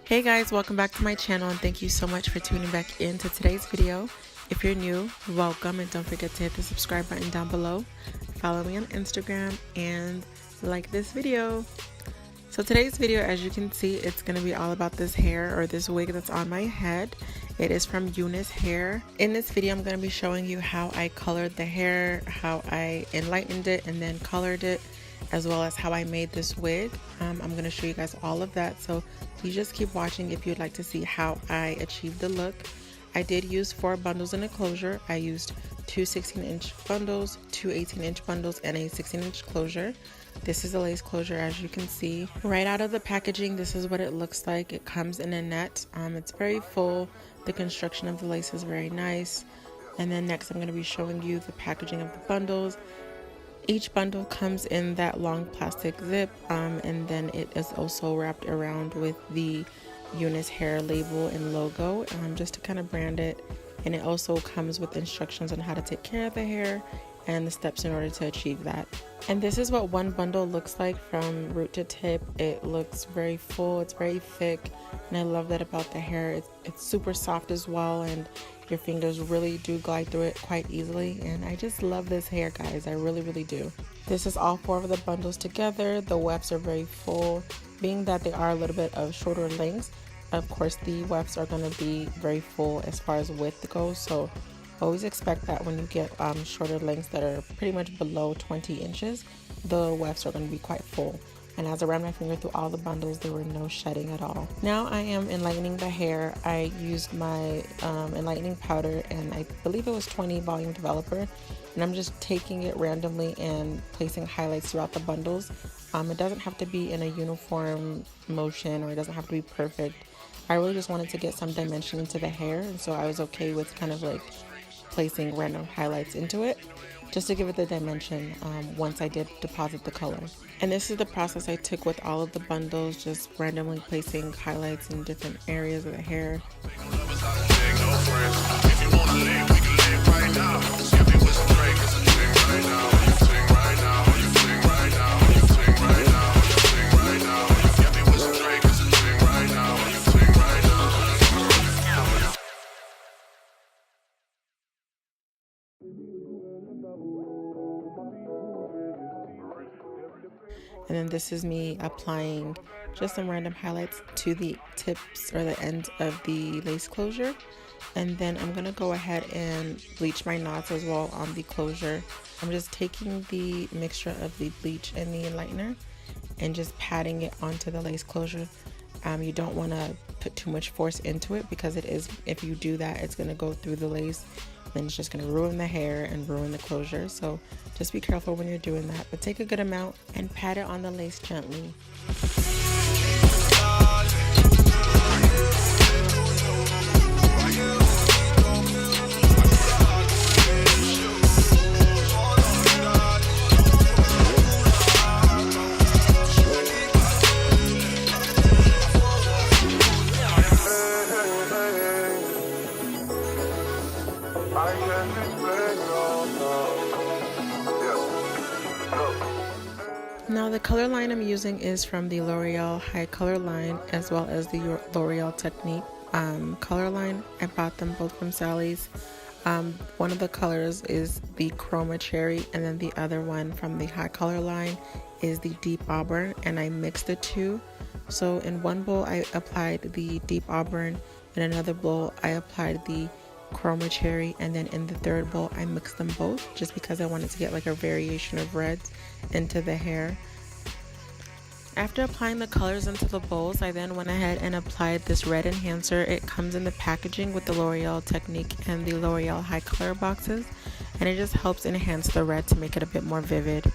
Hey guys, welcome back to my channel and thank you so much for tuning back into today's video. If you're new, welcome, and don't forget to hit the subscribe button down below. Follow me on Instagram and like this video. So today's video, as you can see, it's going to be all about this hair or this wig that's on my head. It is from Unice Hair. In this video, I'm going to be showing you how I colored the hair, how I enlightened it and then colored it, as well as how I made this wig. I'm going to show you guys all of that, so please just keep watching if you'd like to see how I achieved the look. I did use 4 bundles in a closure. I used 2 16-inch bundles, 2 18-inch bundles, and a 16-inch closure. This is a lace closure, as you can see. Right out of the packaging, this is what it looks like. It comes in a net. It's very full. The construction of the lace is very nice. And then next, I'm going to be showing you the packaging of the bundles. Each bundle comes in that long plastic zip, and then it is also wrapped around with the Unice Hair label and logo, just to kind of brand it. And it also comes with instructions on how to take care of the hair and the steps in order to achieve that. And this is what one bundle looks like from root to tip. It looks very full, it's very thick, and I love that about the hair. It's super soft as well, and your fingers really do glide through it quite easily, and I just love this hair, guys. I really do. This is all 4 of the bundles together. The wefts are very full, being that they are a little bit of shorter lengths. Of course, the wefts are going to be very full as far as width goes, so always expect that when you get shorter lengths that are pretty much below 20 inches, the wefts are going to be quite full. And as I ran my finger through all the bundles, there were no shedding at all. Now I am enlightening the hair. I used my enlightening powder, and I believe it was 20 volume developer, and I'm just taking it randomly and placing highlights throughout the bundles. It doesn't have to be in a uniform motion, or it doesn't have to be perfect. I really just wanted to get some dimension into the hair, and so I was okay with kind of like placing random highlights into it just to give it the dimension once I did deposit the color. And this is the process I took with all of the bundles, just randomly placing highlights in different areas of the hair. And then this is me applying just some random highlights to the tips or the ends of the lace closure. And then I'm going to go ahead and bleach my knots as well on the closure. I'm just taking the mixture of the bleach and the enlightener and just patting it onto the lace closure. You don't want to put too much force into it, because it is, if you do that, it's going to go through the lace. Then it's just going to ruin the hair and ruin the closure. So just be careful when you're doing that, but take a good amount and pat it on the lace gently. Now the color line I'm using is from the Loreal High Color line, as well as the Loreal Technique color line. I bought them both from Sally's. One of the colors is the Chroma Cherry, and then the other one from the High Color line is the Deep Auburn, and I mixed the two. So in one bowl I applied the Deep Auburn, in another bowl I applied the Chroma Cherry, and then in the third bowl I mixed them both just because I wanted to get like a variation of reds into the hair. After applying the colors into the bowls, I then went ahead and applied this red enhancer. It comes in the packaging with the Loreal Technique and the Loreal High Color boxes, and it just helps enhance the red to make it a bit more vivid.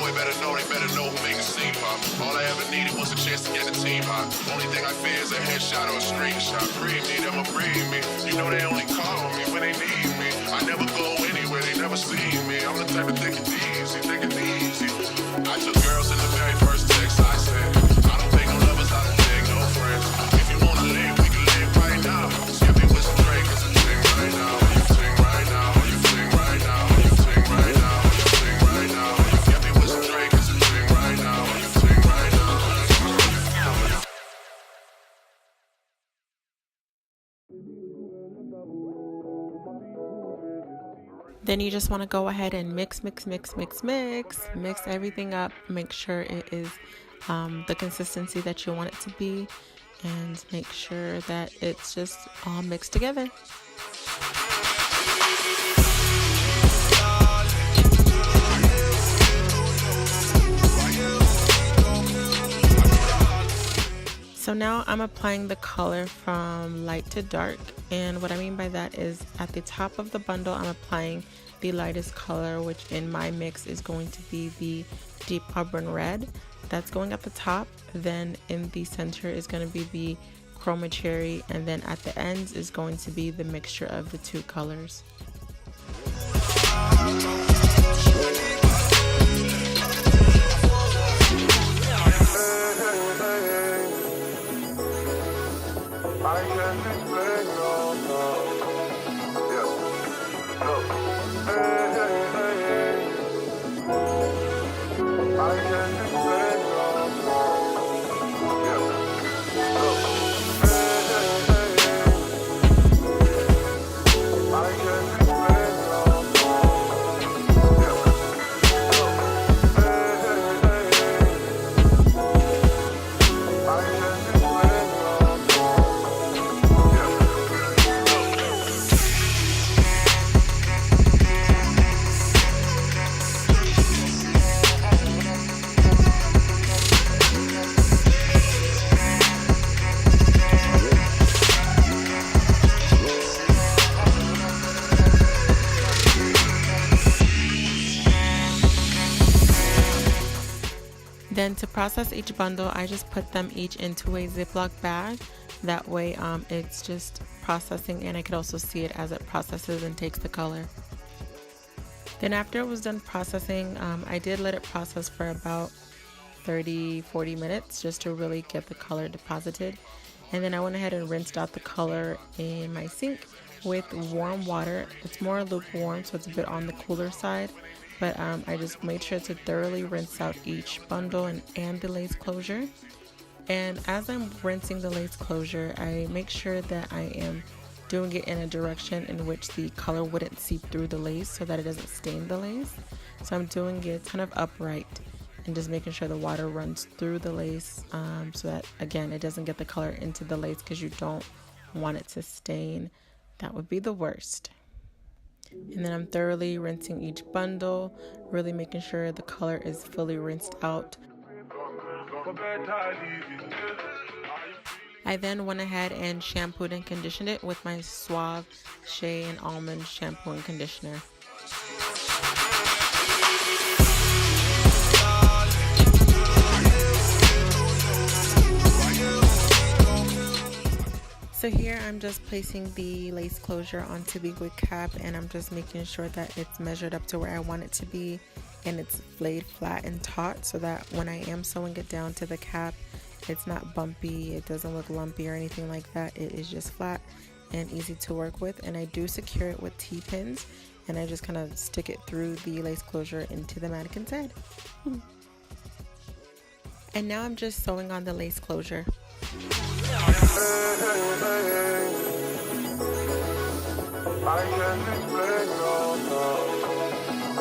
Boy, better know, they better know who make a scene. All I ever needed was a chance to get the team out. Only thing I fear is a headshot or a screenshot. Breathe me, them will breathe me. You know they only call me when they need me. I never go anywhere, they never see me. I'm the type of take it easy, take it easy. I took girls in the very first text I said. I don't take no lovers, I don't take no friends. If you wanna live, we can live right now. Skip me with some Drake, it's a thing right now. You sing right now, you sing right now, you sing right now, you sing right now. Skip me with some Drake, it's a thing right now. You sing right now. Then you just want to go ahead and mix everything up. Make sure it is the consistency that you want it to be, and make sure that it's just all mixed together. So now I'm applying the color from light to dark, and what I mean by that is at the top of the bundle I'm applying the lightest color, which in my mix is going to be the deep Auburn red. That's going at the top. Then in the center is going to be the Chroma cherry, and then at the ends is going to be the mixture of the two colors. I can't explain, no, no. Yeah. Look. Hey, hey, hey, hey. I can't explain, no, no. Yeah. Look. Hey, hey, hey, hey. I can't explain, no, no. Yeah. Look. Hey, hey, hey, hey. I can't explain, no, no. Then to process each bundle, I just put them each into a Ziploc bag. That way it's just processing, and I could also see it as it processes and takes the color. Then after it was done processing, I did let it process for about 30-40 minutes just to really get the color deposited. And then I went ahead and rinsed out the color in my sink with warm water. It's more lukewarm, so it's a bit on the cooler side. But I just made sure to thoroughly rinse out each bundle and the lace closure. And as I'm rinsing the lace closure, I make sure that I am doing it in a direction in which the color wouldn't seep through the lace so that it doesn't stain the lace. So I'm doing it kind of upright and just making sure the water runs through the lace so that, again, it doesn't get the color into the lace because you don't want it to stain. That would be the worst. And then I'm thoroughly rinsing each bundle, really making sure the color is fully rinsed out. I then went ahead and shampooed and conditioned it with my Suave Shea and Almond shampoo and conditioner. So here I'm just placing the lace closure onto the wig cap, and I'm just making sure that it's measured up to where I want it to be, and it's laid flat and taut so that when I am sewing it down to the cap, it's not bumpy, it doesn't look lumpy or anything like that. It is just flat and easy to work with. And I do secure it with T-pins, and I just kind of stick it through the lace closure into the mannequin's head. And now I'm just sewing on the lace closure. I can't explain, no, no.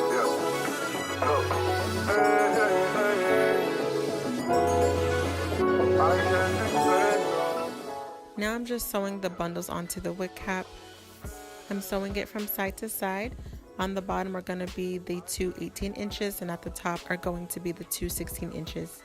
Yeah. Look. Hey, hey, hey, hey. I can't explain, no. Now I'm just sewing the bundles onto the wig cap. I'm sewing it from side to side. On the bottom are going to be the two 18 inches, and at the top are going to be the two 16 inches.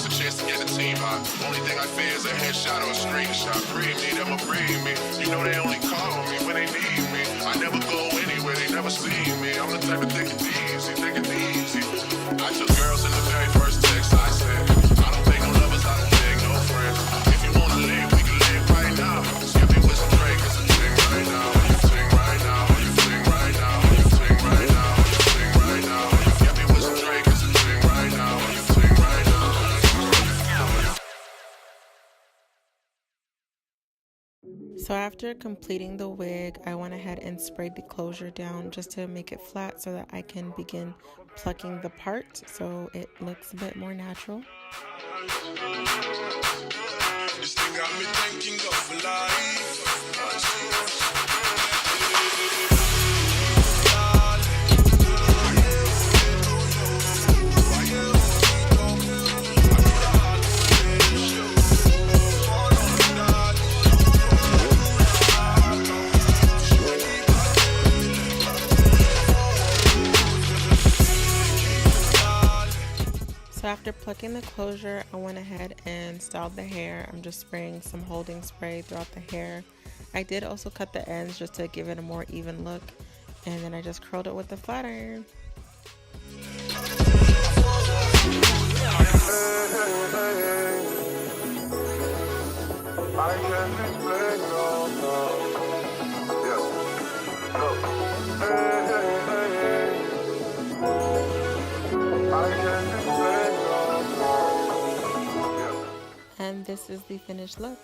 was a chance to get the team hot. Only thing I fear is a headshot or a screenshot. Breathe me, them will breathe me. You know they only call me when they need me. I never go anywhere, they never see me. I'm the type of take it easy, take it easy. I took girls in the very first text I said. I don't take no lovers, I don't take no friends. If you wanna live, we can live right now. Skip me with some Drake, it's a thing right now. You sing right now, you sing right now, you sing right now, you sing right now. Skip me with some Drake, it's a thing right now. You sing right now. So after completing the wig, I went ahead and sprayed the closure down just to make it flat so that I can begin plucking the part so it looks a bit more natural. This thing got me thinking of life. So after plucking the closure, I went ahead and styled the hair. I'm just spraying some holding spray throughout the hair. I did also cut the ends just to give it a more even look. And then I just curled it with the flat iron. And this is the finished look.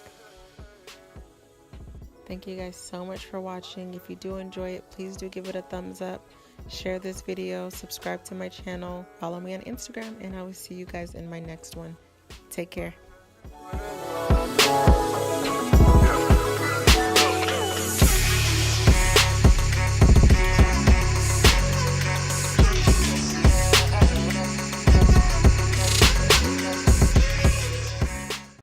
Thank you guys so much for watching. If you do enjoy it, please do give it a thumbs up, share this video, subscribe to my channel, follow me on Instagram, and I will see you guys in my next one. Take care.